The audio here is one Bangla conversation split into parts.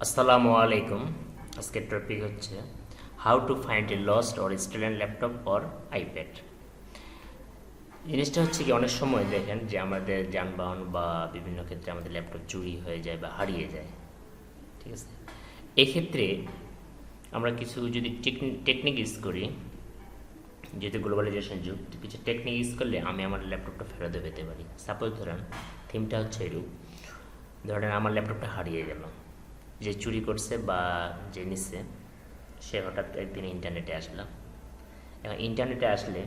আসসালামু আলাইকুম। আজকের টপিক হচ্ছে how to find a lost or stolen laptop or iPad. জিনিসটা হচ্ছে কি, অনেক সময় দেখেন যে আমাদের যানবাহন বা বিভিন্ন ক্ষেত্রে আমাদের ল্যাপটপ চুরি হয়ে যায় বা হারিয়ে যায়, ঠিক আছে। এক্ষেত্রে আমরা কিছু যদি টেকনিক ইউজ করি, যেহেতু গ্লোবালাইজেশন যুগ, কিছু টেকনিক ইউজ করলে আমি আমার ল্যাপটপটা ফেরত পেতে পারি। সাপোজ ধরেন, থিমটা হচ্ছে এরূপ। ধরেন আমার ল্যাপটপটা হারিয়ে গেল, যে চুরি করছে বা যে নিচ্ছে সে হঠাৎ একদিন ইন্টারনেটে আসলাম। এখন ইন্টারনেটে আসলে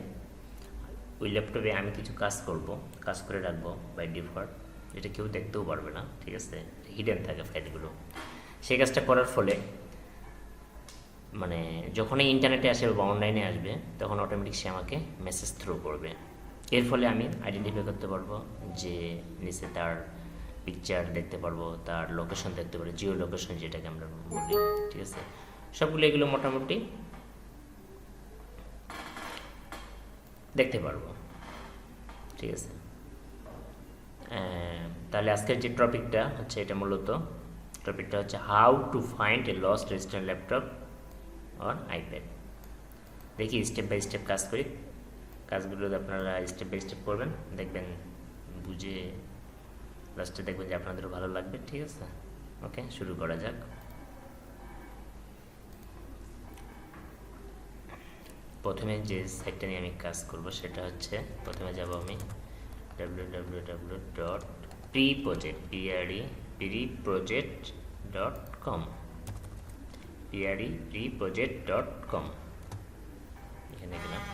ওই ল্যাপটপে আমি কিছু কাজ করে রাখবো বাই ডিফল্ট, যেটা কেউ দেখতেও পারবে না, ঠিক আছে, হিডেন থাকে ফাইলগুলো। সেই কাজটা করার ফলে মানে যখনই ইন্টারনেটে আসবে বা অনলাইনে আসবে তখন অটোমেটিক সে আমাকে মেসেজ থ্রো করবে। এর ফলে আমি আইডেন্টিফাই করতে পারবো যে নিচে তার পিকচার দেখতে পারবো, তার লোকেশন দেখতে পারবো, জিও লোকেশন যেটাকে আমরা বলি, ঠিক আছে। সবগুলো এগুলো মোটামুটি দেখতে পারবো, ঠিক আছে। তাহলে আজকের যে টপিকটা হচ্ছে how to find a lost registered laptop or iPad. দেখি স্টেপ বাই স্টেপ কাজ করি। কাজগুলো আপনারা স্টেপ বাই স্টেপ করবেন, দেখবেন বুঝে লাস্টে দেখবেন যে আপনাদেরও ভালো লাগবে, ঠিক আছে। ওকে, শুরু করা যাক। প্রথমে যে সাইটটা নিয়ে আমি কাজ করব সেটা হচ্ছে, প্রথমে যাব আমি www.preproject.com preproject.com এখানে গেলাম।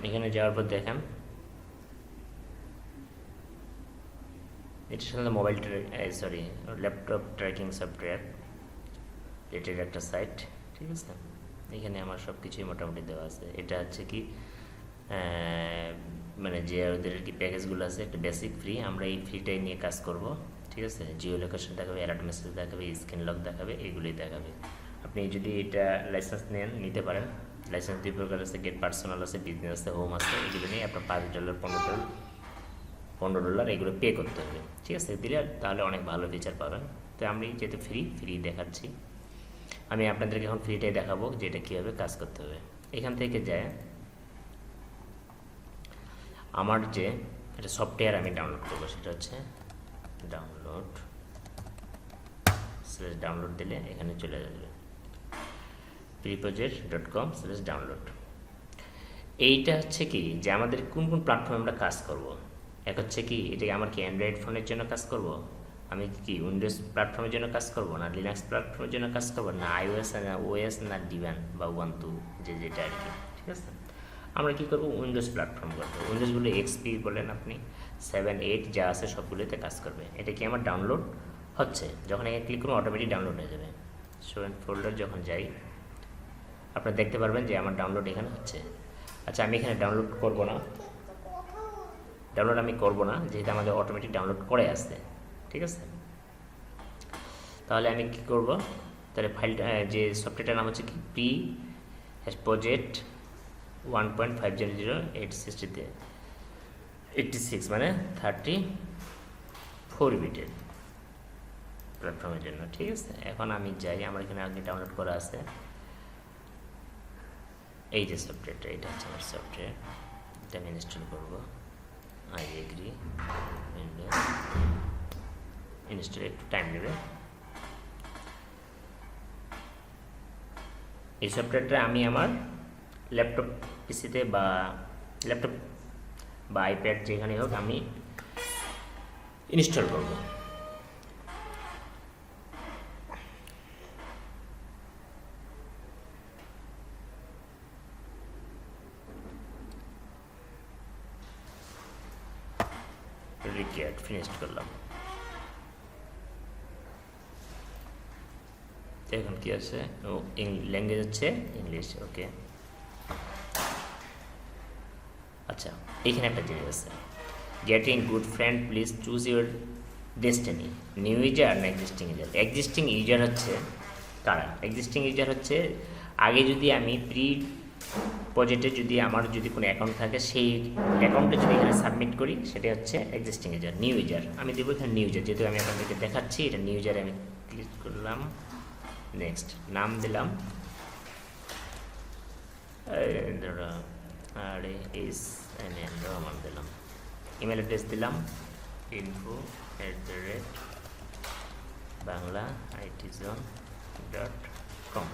এখানে যাওয়ার পর দেখেন এটার সাথে ল্যাপটপ ট্র্যাকিং সফটওয়্যার, এটার একটা সাইট, ঠিক আছে। এখানে আমার সব কিছুই মোটামুটি দেওয়া আছে। এটা হচ্ছে কি মানে যে ওদের কি প্যাকেজগুলো আছে, একটা বেসিক ফ্রি, আমরা এই ফ্রিটাই নিয়ে কাজ করব, ঠিক আছে। জিও লোকেশন দেখাবে, অ্যালার্ট মেসেজ দেখাবে, স্ক্রিন লক দেখাবে, এগুলোই দেখাবে। আপনি যদি এটা লাইসেন্স নিতে পারেন। লাইসেন্স দুই প্রকার আছে, গেট পার্সোনাল আছে, বিজনেস আছে, হোম আছে। এগুলো নিয়ে আপনার $5 $15 এগুলো পে করতে হবে, ঠিক আছে। দিলে তাহলে অনেক ভালো ফিচার পাবেন। তো আমি যেহেতু ফ্রি দেখাচ্ছি, আমি আপনাদেরকে এখন ফ্রিটাই দেখাবো যে এটা কীভাবে কাজ করতে হবে। এখান থেকে যায় আমার যে একটা সফটওয়্যার আমি ডাউনলোড করবো, সেটা হচ্ছে ডাউনলোড দিলে এখানে চলে যাবে preproject.com/download। এইটা হচ্ছে কি যে আমাদের কোন প্ল্যাটফর্মে আমরা কাজ করব। এক হচ্ছে কি, এটা আমার কি অ্যান্ড্রয়েড ফোনের জন্য কাজ করব, আমি কি উইন্ডোজ প্ল্যাটফর্মের জন্য কাজ করব, না লিনাক্স প্ল্যাটফর্মের জন্য কাজ করব, না iOS না ওএস না ডিভান বা ওয়ান্তু যেটা আর কি, ঠিক আছে। আমরা কি করব, উইন্ডোজ প্ল্যাটফর্ম করবো। উইন্ডোজগুলো এক্সপি বলেন আপনি, 7, 8 যা আছে সবগুলোতে কাজ করবে। এটা কি আমার ডাউনলোড হচ্ছে, যখন এখানে ক্লিক করবো অটোমেটিক ডাউনলোড হয়ে যাবে। ফোল্ডার যখন যাই আপনারা দেখতে পারবেন যে আমার ডাউনলোড এখানে হচ্ছে। আচ্ছা, আমি এখানে ডাউনলোড করব না, যেহেতু আমাদের অটোমেটিক ডাউনলোড করে আসছে, ঠিক আছে। তাহলে আমি কি করব, তাহলে ফাইলটা যে সফটওয়্যারটার নাম হচ্ছে কি প্রজেক্ট 1.5.0.86 মানে 34 বিটের প্ল্যাটফর্মের জন্য, ঠিক আছে। এখন আমি যাই, আমার এখানে আগে ডাউনলোড করা আছে এই যে সফটওয়্যারটা, এটা হচ্ছে আমার সফটওয়্যার। এটা আমি ইনস্টল করবো। আই এগ্রি, ইনস্টল একটু টাইম নেবে। এই সফটওয়্যারটা আমি আমার ল্যাপটপ পিসিতে বা আইপ্যাড যেখানে হোক আমি ইনস্টল করব। ফিনিশড করলাম। এখন কি আছে, ল্যাঙ্গুয়েজ হচ্ছে ইংলিশ, ওকে। আচ্ছা, এইখানে একটা জিনিস আছে, getting good friend, please choose your destiny, new user না এক্সিস্টিং ইউজার। এক্সিস্টিং ইউজার হচ্ছে কারা? এক্সিস্টিং ইউজার হচ্ছে আগে যদি আমি প্রজেক্টে যদি আমার যদি কোনো অ্যাকাউন্ট থাকে সেই অ্যাকাউন্টে যদি এখানে সাবমিট করি সেটা হচ্ছে এক্সিস্টিং ইউজার, নিউ ইউজার আমি দেবো এখানে নিউ ইউজার, যেহেতু আমি আপনাদেরকে দেখাচ্ছি এটা নিউ ইউজারে আমি ক্লিক করলাম, নেক্সট নাম দিলাম রহমান দিলাম, ইমেল অ্যাড্রেস দিলাম info@banglaitizone.com,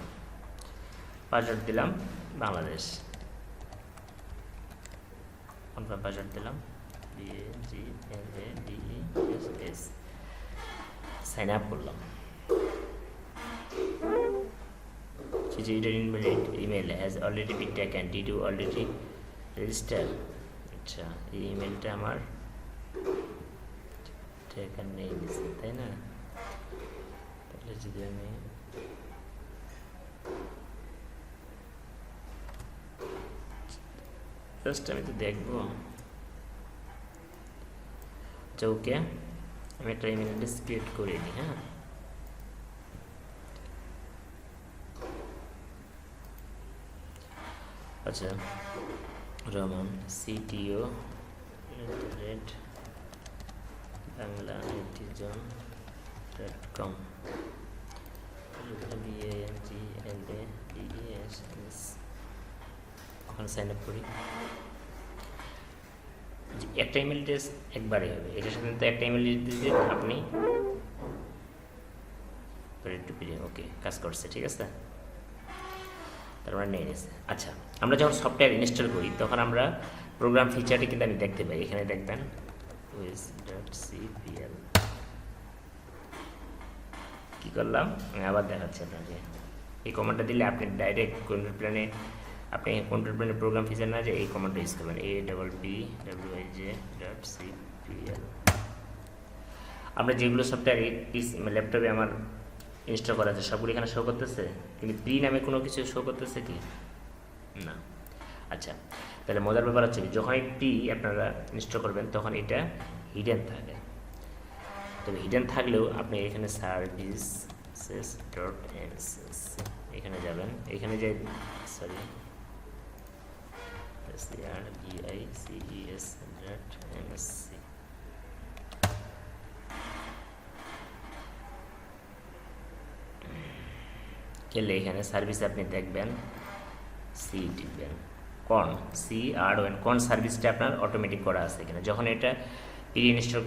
পাসওয়ার্ড দিলাম বাংলাদেশ, কনফার্ম পাসওয়ার্ড দিলাম BAGLADESS, সাইন আপ করলাম। email has already been taken, did you already register? আচ্ছা এই ইমেলটা আমার টেকার নেই দিচ্ছে তাই না, তাহলে যদি আমি জাস্ট আমি তো দেখবো। আচ্ছা ওকে, আমি একটা ইমেল অ্যাড্রেস ক্রিয়েট করে নিই। হ্যাঁ আচ্ছা রহমান CTO@banglaitizone.com, BANGLADESS, ওখানে সাইন আপ করি। একটা ইমেল অ্যাড্রেস একবারই হবে, এটার সাথে তো একটা ইমেল অ্যাড্রেস আপনি ওকে কাজ করছে, ঠিক আছে, তার মানে নিয়ে নিয়েছে। আচ্ছা আমরা যখন সফটওয়্যার ইনস্টল করি তখন আমরা প্রোগ্রাম ফিচারটি কিন্তু আমি দেখতে পাই, এখানে দেখবেন OS.cpl, কী করলাম আমি আবার দেখাচ্ছি আপনাকে। এই কমান্ডটা দিলে আপনি ডাইরেক্ট কন্ট্রোল প্ল্যানে, আপনি কন্ট্রোল প্ল্যানে প্রোগ্রাম ফিচার না যে এই কমান্ডটা ইউজ করবেন AWBWIJ.cpl। আমরা যেগুলো সফটওয়্যার ল্যাপটপে আমার ইনস্টল করা আছে সবগুলো এখানে শো করতেছে, কিন্তু প্রি নামে কোনো কিছু শো করতেছে কি না। আচ্ছা তাহলে মজার ব্যাপার হচ্ছে যখন এই প্রি আপনারা ইনস্টল করবেন তখন এটা হিডেন থাকে, তবে হিডেন থাকলেও আপনি এখানে services.msc এখানে যাবেন, এখানে যে services.msc গেলে এখানে সার্ভিসে আপনি দেখবেন সি টিপবেন, কর্ন সার্ভিসটা আপনার অটোমেটিক করা আছে এখানে। যখন এটা প্রি ইনস্টল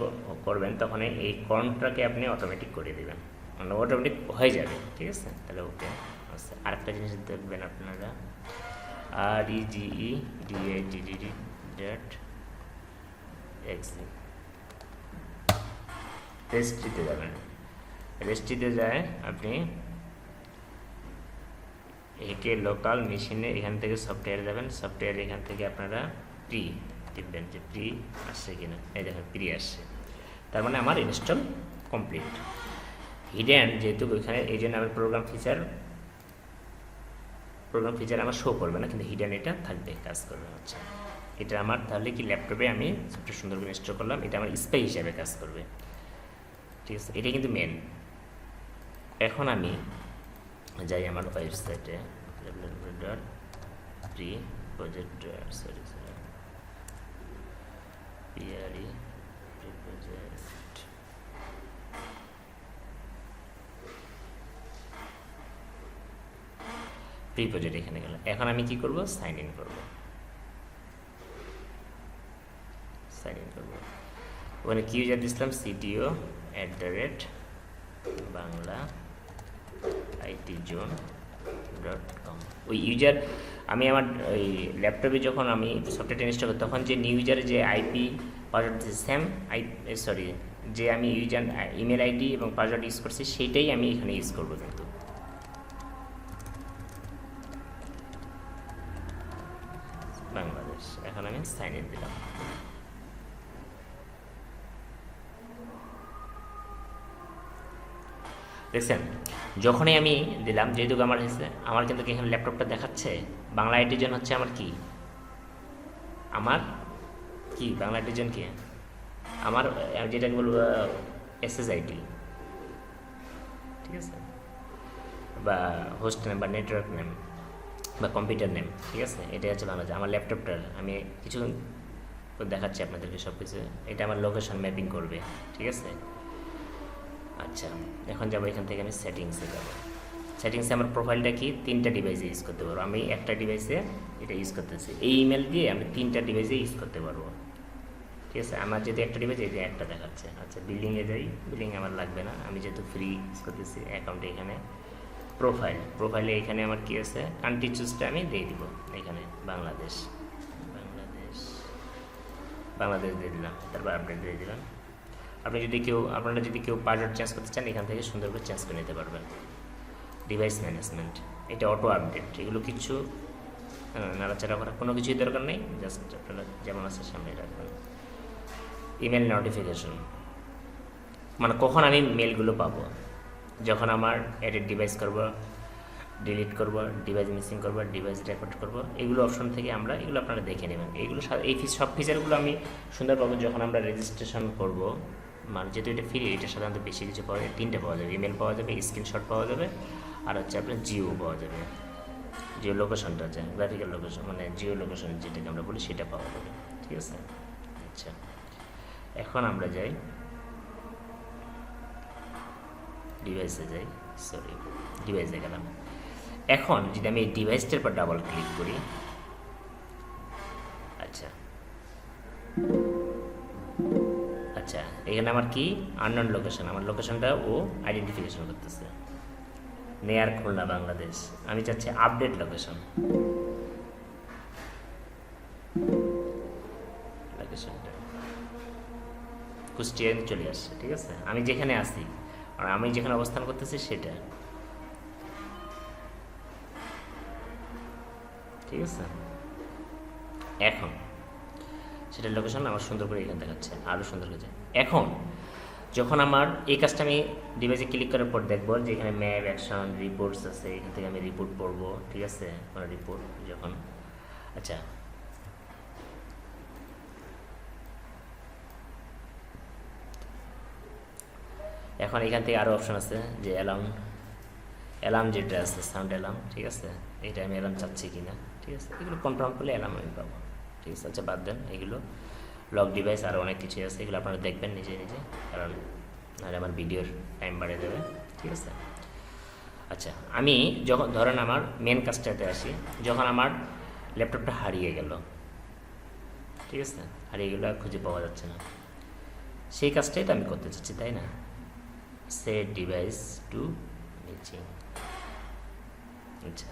করবেন তখন এই কর্নটাকে আপনি অটোমেটিক করে দেবেন, মানে অটোমেটিক হয়ে যাবে, ঠিক আছে। তাহলে ওকে আচ্ছা আরেকটা জিনিস দেখবেন আপনারা REGEDDD.exe রেজিস্ট্রিতে যাবেন, রেজিস্ট্রিতে যায় আপনি একে লোকাল মেশিনে এখান থেকে সফটওয়্যার যাবেন, সফটওয়্যার এখান থেকে আপনারা প্রি টিপবেন যে প্রি আসছে কিনা, এই দেখেন প্রি আসছে, তার মানে আমার ইনস্টল কমপ্লিট। হিডেন যেহেতু ওইখানে এই জন্য আমার প্রোগ্রাম ফিচার আমার শো করবে না, কিন্তু হিডেন এটা থাকবে, কাজ করবে। আচ্ছা এটা আমার তাহলে কি ল্যাপটপে আমি সফটওয়্যার সুন্দর করে ইনস্টল করলাম, এটা আমার স্পাই হিসাবে কাজ করবে, ঠিক আছে, এটা কিন্তু মেন। এখন আমি যাই আমার ওয়েবসাইটে প্রি-প্রজেক্ট এখানে গেলাম। এখন আমি কি করব, সাইন ইন করব। ওখানে কি ইউজার দিয়েছিলাম CTO@banglaitizone.com, ওই ইউজার আমি আমার ওই ল্যাপটপে যখন আমি সফটওয়্যারটা ইনস্টল করি তখন যে নিউ ইউজারের যে আইপি পাসওয়ার্ড সেম যে আমি ইউজার ইমেল আইডি এবং পাসওয়ার্ড ইউজ করছি সেইটাই আমি এখানে ইউজ করবো। কিন্তু বাংলাদেশ, এখন আমি সাইন ইন দিলাম। দেখছেন যখনই আমি দিলাম, যেহেতু আমার হয়েছে আমার কিন্তু এখানে ল্যাপটপটা দেখাচ্ছে বাংলা আইটিজন হচ্ছে আমার কি বাংলা আইটিজন কি আমার যেটাকে বলবো SSID, ঠিক আছে, বা হোস্ট নেম বা নেটওয়ার্ক নেম বা কম্পিউটার নেম, ঠিক আছে, এটাই হচ্ছে বাংলাদেশ। আমার ল্যাপটপটার আমি কিছু দেখাচ্ছি আপনাদেরকে সব কিছু। এটা আমার লোকেশন ম্যাপিং করবে, ঠিক আছে। আচ্ছা, এখন যাবো এখান থেকে আমি সেটিংসে যাবো। সেটিংসে আমার প্রোফাইলটা কি 3টা ডিভাইসে ইউজ করতে পারবো। আমি একটা ডিভাইসে এটা ইউজ করতেছি, এই ইমেল দিয়ে আমি 3টা ডিভাইসে ইউজ করতে পারবো, ঠিক আছে। আমার যদি একটা ডিভাইস এই যে একটা দেখাচ্ছে। আচ্ছা, বিল্ডিংয়ে যাই, বিল্ডিং আমার লাগবে না, আমি যেহেতু ফ্রি ইউজ করতেছি অ্যাকাউন্টে। এখানে প্রোফাইলে এখানে আমার কি আছে, কান্ট্রি চুজটা আমি দিয়ে দিব এখানে বাংলাদেশ, বাংলাদেশ দিয়ে দিলাম, তারপর আপডেট দিয়ে দিলাম। আপনারা যদি কেউ পাসওয়ার্ড চেঞ্জ করতে চান এখান থেকে সুন্দর করে চেঞ্জ করে নিতে পারবেন। ডিভাইস ম্যানেজমেন্ট, এটা অটো আপডেট, এগুলো কিছু নাড়াচাড়া করার কোনো কিছুই দরকার নেই, জাস্ট আপনারা যেমন আছে সামনে রাখবেন। ইমেল নোটিফিকেশন, মানে কখন আমি মেলগুলো পাবো, যখন আমার এডিট ডিভাইস করব, ডিলিট করব, ডিভাইস মিসিং করব, ডিভাইস রেকর্ড করব, এগুলো অপশন থেকে আমরা এগুলো আপনারা দেখে নেবেন। এইগুলো এই সব ফিচারগুলো আমি সুন্দর পাবো যখন আমরা রেজিস্ট্রেশন করব। মানে যেহেতু এটা ফ্রি, এটা সাধারণত বেশি কিছু পাওয়া যায়, 3টে পাওয়া যাবে, ইমেল পাওয়া যাবে, স্ক্রিনশট পাওয়া যাবে, আর হচ্ছে আপনার জিও পাওয়া যাবে। জিও লোকেশনটা আছে, গ্রাফিক্যাল লোকেশন, মানে জিও লোকেশন যেটাকে আমরা বলি সেটা পাওয়া যাবে, ঠিক আছে। আচ্ছা, এখন আমরা যাই ডিভাইসে ডিভাইসে গেলাম। এখন যদি আমি এই ডিভাইসটার পর ডাবল ক্লিক করি, আচ্ছা আচ্ছা, এখানে আমার কি আননোন লোকেশন, আমার লোকেশনটা ও আইডেন্টিফিকেশন করতেছে, নেয়ার খুলনা বাংলাদেশ। আমি চাচ্ছি আপডেট লোকেশনটা কুষ্টিয়া চলে আসছে, ঠিক আছে। আমি যেখানে আছি আর আমি যেখানে অবস্থান করতেছি সেটা, ঠিক আছে। এখন সেটার লোকেশন আমার সুন্দর করে এখানে দেখাচ্ছে, আরও সুন্দর হয়েছে। এখন যখন আমার এই কাজটা আমি ডিভাইসে ক্লিক করার পর দেখবো যে এখানে ম্যাপ, অ্যাকশন, রিপোর্টস আছে, এখান থেকে আমি রিপোর্ট পড়বো, ঠিক আছে। কোনো রিপোর্ট যখন, আচ্ছা এখন এখান থেকে আরও অপশন আছে যে অ্যালার্ম যেটা আছে, সাউন্ড অ্যালার্ম, ঠিক আছে। এটা আমি অ্যালার্ম চাচ্ছি কিনা, ঠিক আছে। এগুলো কনফার্ম করলে অ্যালার্ম আমি পাবো, ঠিক আছে। আচ্ছা, বাদ দেন এগুলো। লক ডিভাইস আরও অনেক কিছুই আছে, এগুলো আপনারা দেখবেন নিজে নিজে, কারণ নাহলে আমার ভিডিওর টাইম বাড়ে যাবে, ঠিক আছে। আচ্ছা, আমি যখন ধরেন আমার মেন কাজটাতে আসি, যখন আমার ল্যাপটপটা হারিয়ে গেল, ঠিক আছে, হারিয়ে গেল, খুঁজে পাওয়া যাচ্ছে না, সেই কাজটাই তো আমি করতে চাচ্ছি, তাই না। সেট ডিভাইস টু মিচিং, আচ্ছা,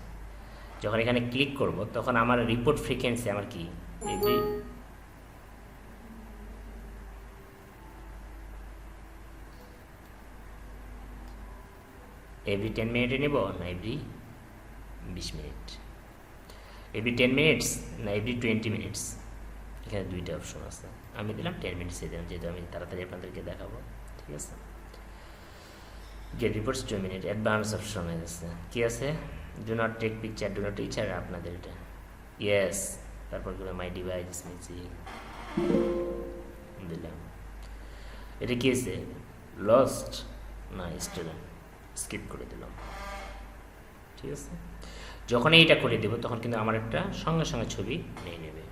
যখন এখানে ক্লিক করব তখন আমার রিপোর্ট ফ্রিকোয়েন্সি আমার কি এভরি 10 মিনিটে নেব না এভরি 20 মিনিট, এভরি 10 মিনিটস না এভরি 20 মিনিটস। এখানে দুইটা অপশন আছে, আমি দিলাম 10 মিনিটসে দিলাম, যেহেতু আমি তাড়াতাড়ি আপনাদেরকে দেখাবো, ঠিক আছে। গেট রিপোর্টস 2 মিনিট, অ্যাডভান্স অপশন হয়ে গেছে, কী আছে, do not take picture, do not teacher, আপনাদের এটা ইয়েস। তারপর মাই ডিভাইস মিউজিক দিলাম। এটা কী আছে, লস্ট না স্টুডেন্ট, স্কিপ করে দিলাম, ঠিক আছে। যখন এইটা করে দেবো তখন কিন্তু আমার একটা সঙ্গে সঙ্গে ছবি নিয়ে নেবে,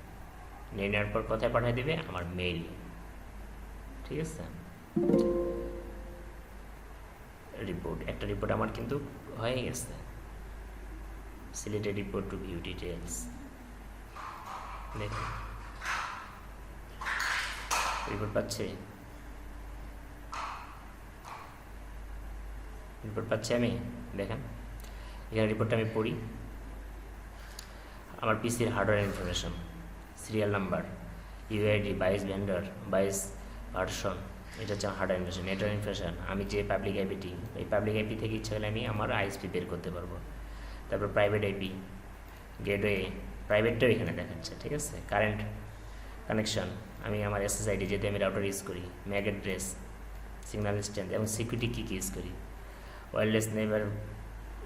নিয়ে নেওয়ার পর কোথায় পাঠিয়ে দেবে, আমার মেইল, ঠিক আছে। রিপোর্ট, একটা রিপোর্ট আমার কিন্তু হয়ে গেছে, selected report to view details, দেখুন রিপোর্ট পাচ্ছে, আমি দেখেন এখানে রিপোর্টটা আমি পড়ি। আমার পিসির hardware information, serial number, UID, 22 vendor, 22 version, এটা হচ্ছে হার্ডওয়্যার ইনফরমেশন। নেটওয়ার্ক ইনফরমেশন, আমি যে পাবলিক আইপিটি, এই পাবলিক আইপি থেকে ইচ্ছা হলে আমি আমার আইএসপি বের করতে পারবো। তারপর প্রাইভেট আইপি, গেটওয়ে, প্রাইভেটটাও এখানে দেখাচ্ছে, ঠিক আছে। কারেন্ট কানেকশন, আমি আমার এসএসআইডি যেহেতু আমি রাউটার ইউজ করি, ম্যাক অ্যাড্রেস, সিগন্যাল স্ট্রেংথ এবং সিকিউরিটি কী কী ইউজ করি, ওয়্যারলেস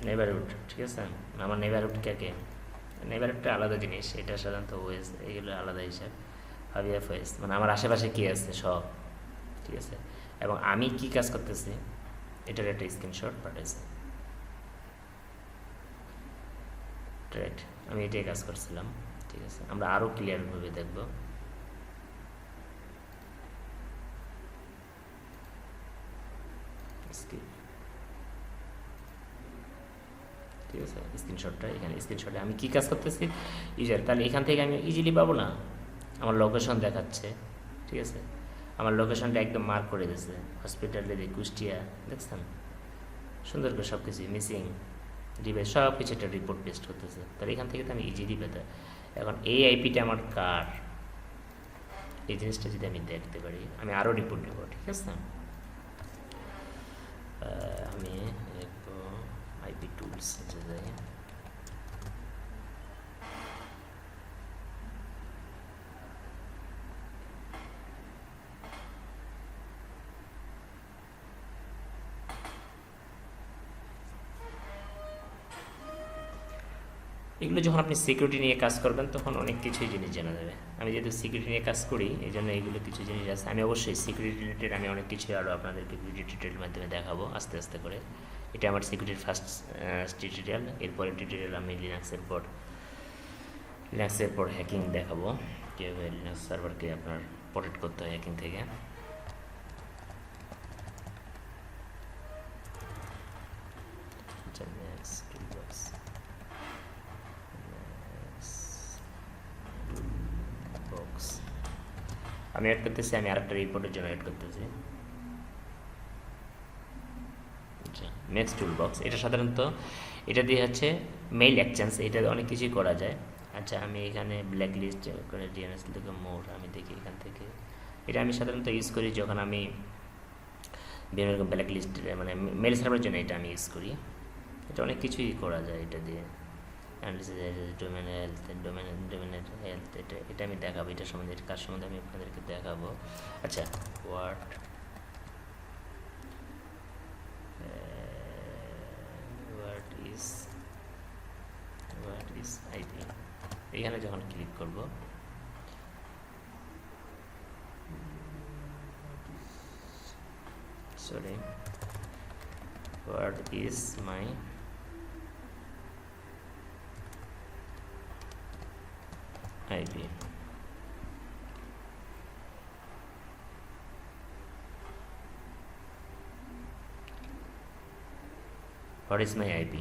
নেইবারহুড, ঠিক আছে। আমার নেইবারহুড কে নেইবারহুডটা আলাদা জিনিস, এটা সাধারণত ওয়েস, এগুলো আলাদা হিসাব। হাবিএফ ওয়েস মানে আমার আশেপাশে কী আছে সব, ঠিক আছে। এবং আমি কি কাজ করতেছি এটার একটা স্ক্রিনশট পাঠাইছে, রাইট, আমি এটাই কাজ করছিলাম। ঠিক আছে, আমরা আরও ক্লিয়ারভাবে দেখব। ঠিক আছে, স্ক্রিনশটটা এখানে, স্ক্রিনশটে আমি কী কাজ করতেছি, ইউজার, তাহলে এখান থেকে আমি ইজিলি পাবো না, আমার লোকেশন দেখাচ্ছে। ঠিক আছে, আমার লোকেশনটা একদম মার্ক করে দিয়েছে, হসপিটালে দিয়ে কুষ্টিয়া, দেখছেন সুন্দর করে সব কিছু মিসিং ডিভাইস সব কিছু একটা রিপোর্ট পেস্ট করতেছে, তাহলে এখান থেকে তো আমি ইজিলি পেতে। এখন এই আইপিটা আমার কার, এই জিনিসটা যদি আমি দেখতে পারি, আমি আরও রিপোর্ট দেবো। ঠিক আছে, আমি দেখবো আইপি টুলস যাই, এগুলো যখন আপনি সিকিউরিটি নিয়ে কাজ করবেন তখন অনেক কিছুই জিনিস জানা যাবে। আমি যেহেতু সিকিউরিটি নিয়ে কাজ করি এই জন্য এইগুলো কিছু জিনিস আছে, আমি অবশ্যই সিকিউরিটি রিলেটেড আমি অনেক কিছুই আরও আপনাদেরকে ভিডিও টিউটোরিয়ালের মাধ্যমে দেখাবো আস্তে আস্তে করে। এটা আমার সিকিউরিটির ফার্স্ট টিউটোরিয়াল, এরপরে টিউটোরিয়াল আমি লিনাক্সের পর হ্যাকিং দেখাবো, কীভাবে লিনাক্স সার্ভারকে আপনার প্রোটেক্ট করতে হয় হ্যাকিং থেকে। আমি অ্যাড করতেছি, আমি আরেকটা রিপোর্টের জন্য অ্যাড করতেছি। আচ্ছা, নেক্সট টুল বক্স, এটা সাধারণত এটা দিয়ে হচ্ছে মেইল এক্সচেঞ্জ, এটা অনেক কিছুই করা যায়। আচ্ছা, আমি এখানে ব্ল্যাক লিস্ট করে ডিএনএস থেকে মোর, আমি দেখি এখান থেকে, এটা আমি সাধারণত ইউজ করি যখন আমি বিভিন্ন রকম ব্ল্যাক লিস্ট মানে মেল সার্ভারের জন্য এটা আমি ইউজ করি। এটা অনেক কিছুই করা যায় এটা দিয়ে, ডোমেনের হেলথ, এটা আমি দেখাবো, এটা সম্বন্ধে কাজ সম্বন্ধে আমি আপনাদেরকে দেখাবো। আচ্ছা, হোয়াট ইজ আইপি, এখানে যখন ক্লিক করব sorry, what is my IP, what is my IP,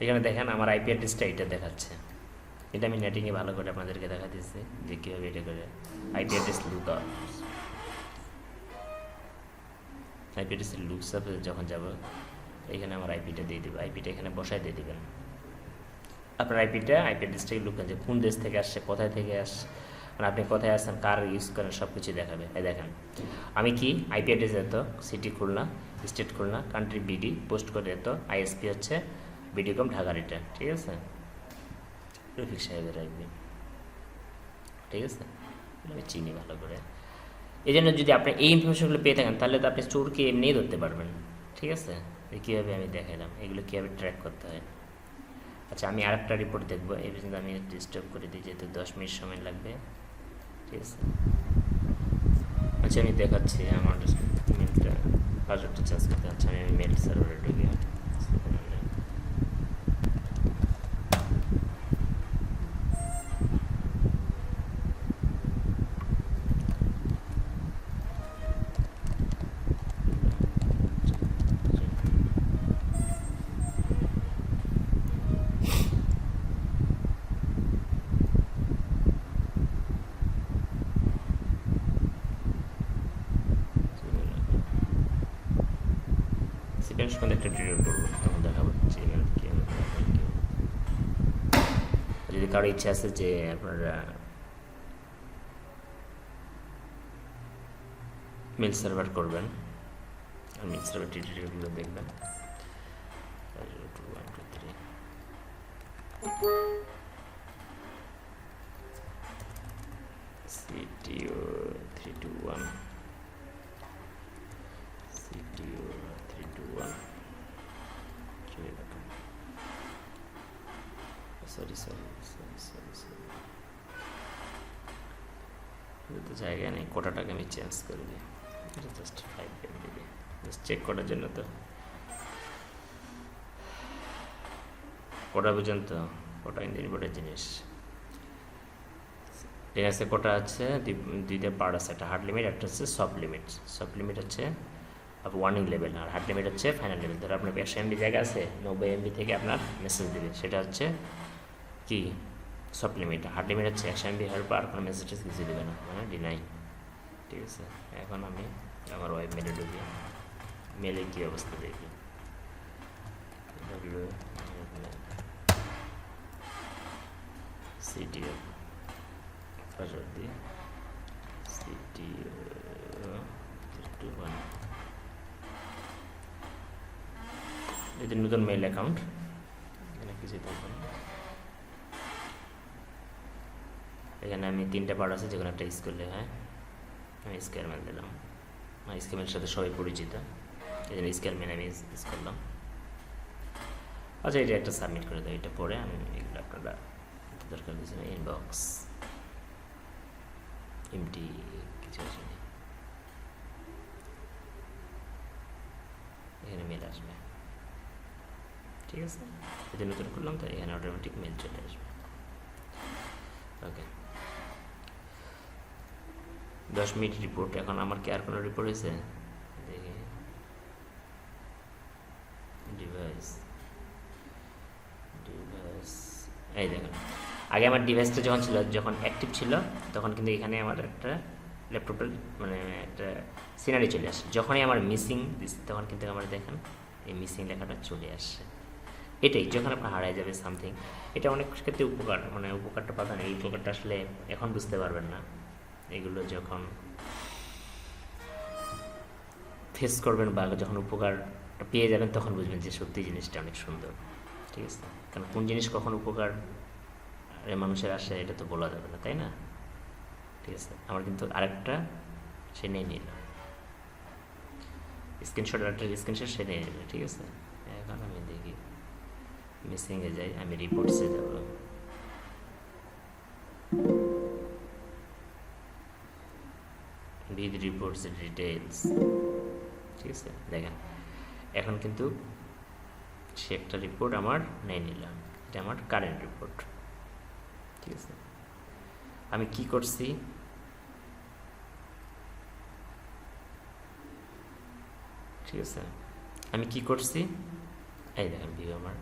এখানে দেখেন আমার আইপি অ্যাড্রেসটা এটা দেখাচ্ছে। এটা আমি নেটিংয়ে ভালো করে আপনাদেরকে দেখা দিচ্ছি যে কীভাবে এটা করে আইপি অ্যাড্রেস লুকআপ, আইপি অ্যাড্রেসের লুকআপে যখন যাব এখানে আমার আইপিটা দিয়ে দেবে, আইপিটা এখানে বসায় দিয়ে দেবেন। আপনার আইপি অ্যাড্রেসটাকে লুকান যে কোন দেশ থেকে আসছে, কোথায় থেকে আসছে, মানে আপনি কোথায় আসছেন, কার ইউজ করেন, সব কিছু দেখাবে। এই দেখেন আমি কি আইপি অ্যাড্রেস এত, city Khulna, state Khulna, country BD, post করে এত, আইএসপি হচ্ছে বিডিকম ঢাকার, এটা ঠিক আছে, রফিক সাহেবের আইপি। ঠিক আছে, আমি চিনি ভালো করে। এই জন্য যদি আপনি এই ইনফরমেশনগুলো পেয়ে থাকেন তাহলে তো আপনি চোরকে এমনিই ধরতে পারবেন। ঠিক আছে, কীভাবে আমি দেখাইলাম এগুলো কীভাবে ট্র্যাক করতে হয়। আচ্ছা, আমি আরেকটা রিপোর্ট দেখবো, এই পর্যন্ত আমি ডিস্টার্ব করে দিই যেহেতু 10 মিনিট সময় লাগবে। ঠিক আছে, আচ্ছা আমি দেখাচ্ছি আমার মেলটা, পাসওয়ার্ডটা চেঞ্জ করতে। আচ্ছা, আমি মেল সার্ভারে ঢুকি, সম্বন্ধে একটা টিউটোরিয়াল করবো, তখন দেখাবো জিমেল কীভাবে। যদি কারো ইচ্ছা আছে যে আপনারা মেল সার্ভার করবেন, মেল সার্ভার টিউটোরিয়ালগুলো দেখবেন। CTO 321 CTO 321 সরি তো জায়গা নেই, কোটাটাকে আমি চেঞ্জ করে দিই, জাস্ট 5 MB জাস্ট চেক করার জন্য। তো কোটা পর্যন্ত, কোটা কিন্তু ইম্পর্টেন্ট জিনিস। ঠিক আছে, কোটা আছে দুইটা পার্ট আছে, একটা হার্ড লিমিট, একটা হচ্ছে সফট লিমিট। সফট লিমিট হচ্ছে ওয়ার্নিং লেভেল, আর হার্ড লিমিট হচ্ছে ফাইনাল লেভেল। ধরো আপনার 100 MB জায়গা আছে, 90 MB থেকে আপনার মেসেজ দেবে, সেটা হচ্ছে কি সফট লিমিট। হার্ড লিমিট হচ্ছে 100 MB হওয়ার পর কোনো মেসেজ কিছু দেবে না, মানে ডিনাই। ঠিক আছে, এখন আমি আমার ওয়েব মেলে ঢুকি, মেলে কী অবস্থা দেখি। সিটিও পাসওয়ার্ড দিয়ে সিটিও 21, এটা নতুন মেইল অ্যাকাউন্ট, এখানে কিছু থাকবে না। এখানে আমি 3টা পার্ট আছে, যেখানে একটা স্কুলে হয়, আমি স্কোয়ার ম্যান দিলাম, স্কোয়ার ম্যানের সাথে সবাই পরিচিত, এই জন্য স্কোয়ার ম্যান আমি ইউজ করলাম। আচ্ছা, এটা একটা সাবমিট করে দেয়, এটা পরে আমি এগুলো আপনারা দরকার কিছু না। ইনবক্স এমটি কিছু আছে, এখানে মেল আসবে। ঠিক আছে, এটা নতুন করলাম, তাই এখানে অটোমেটিক মেল চলে আসবে। ওকে, 10 মিনিট রিপোর্ট। এখন আমার কি আর কোনো রিপোর্ট হয়েছে দেখি। ডিভাইস এই দেখুন, আগে আমার ডিভাইসটা যখন ছিল, যখন অ্যাক্টিভ ছিল, তখন কিন্তু এখানে আমার একটা ল্যাপটপের মানে একটা সিনারি চলে আসে। যখনই আমার মিসিং দিচ্ছি, তখন কিন্তু আমার দেখেন এই মিসিং লেখাটা চলে আসছে। এটাই যখন আপনার হারায় যাবে সামথিং, এটা অনেক ক্ষেত্রে উপকার, মানে উপকারটা পাবেন। এই উপকারটা আসলে এখন বুঝতে পারবেন না, এগুলো যখন ফেস করবেন বা যখন উপকারটা পেয়ে যাবেন, তখন বুঝবেন যে সত্যি জিনিসটা অনেক সুন্দর। ঠিক আছে, কারণ কোন জিনিস কখন উপকার মানুষের আসে এটা তো বলা যাবে না, তাই না? ঠিক আছে, আমার কিন্তু আরেকটা সে নিয়ে নিল স্ক্রিনশট, আরেকটা স্ক্রিনশট সে নিয়ে নিল। ঠিক আছে, এখন আমি দেখি মিসিংয়ে যাই, আমি রিপোর্টসে যাব। With reports details. ঠিক আছে, দেখেন এখন কিন্তু সে একটা রিপোর্ট আমার নিয়ে নিলাম, এটা আমার কারেন্ট রিপোর্ট। ঠিক আছে, আমি কি করছি, ঠিক আছে, আমি কি করছি, এই দেখেন ভিউ আমার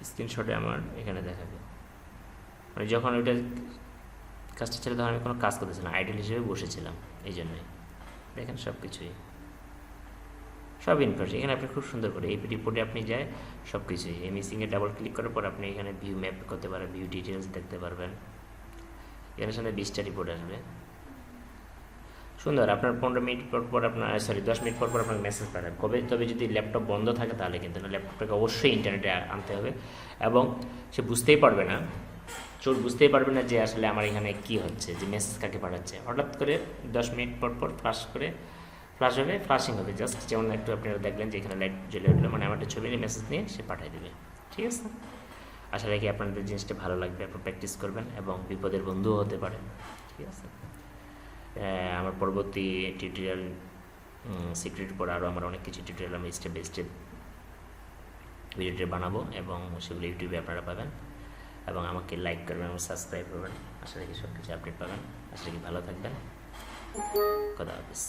স্ক্রিনশটে আমার এখানে দেখাবে, মানে যখন ওইটা কাজটা ছিল তখন আমি কোনো কাজ করতেছিলাম, আইডল হিসেবে বসেছিলাম, এই জন্যই দেখেন সব কিছুই, সব ইনফরমেশন এখানে আপনি খুব সুন্দর করে এই রিপোর্টে আপনি যায় সব কিছুই। এই মিসিংয়ে ডাবল ক্লিক করার পর আপনি এখানে ভিউ ম্যাপ করতে পারেন, ভিউ ডিটেলস দেখতে পারবেন। এখানে সামনে 20টা রিপোর্ট আসবে, সুন্দর। আপনার 15 মিনিট পর আপনার 10 মিনিট পর আপনার মেসেজ পাঠাবে কবে, তবে যদি ল্যাপটপ বন্ধ থাকে তাহলে কিন্তু না, ল্যাপটপটাকে অবশ্যই ইন্টারনেটে আনতে হবে, এবং সে বুঝতেই পারবে না, চোর বুঝতেই পারবে না যে আসলে আমার এখানে কি হচ্ছে, যে মেসেজ কাকে পাঠাচ্ছে। হঠাৎ করে 10 মিনিট পর ফ্লাশ হবে, ফ্লাশিং হবে, জাস্ট যেমন একটু আপনারা দেখলেন যে এখানে লাইট জ্বলে উঠলো, মানে আমার একটা ছবি নিয়ে মেসেজ নিয়ে সে পাঠিয়ে দেবে। ঠিক আছে, আশা রাখি আপনাদের জিনিসটা ভালো লাগবে, আপনার প্র্যাকটিস করবেন এবং বিপদের বন্ধুও হতে পারে। ঠিক আছে, আমার পরবর্তী টিউটোরিয়াল সিক্রেটের পর আরও আমার অনেক কিছু টিউটোরিয়াল আমি স্টেপ বাই স্টেপ ভিডিওটি বানাবো, এবং সেগুলো ইউটিউবে আপনারা পাবেন, এবং আমাকে লাইক করবেন এবং সাবস্ক্রাইব করবেন। আশা রাখি সব কিছু আপডেট পাবেন। আশা রাখি ভালো থাকবেন। খোদা হাফেজ।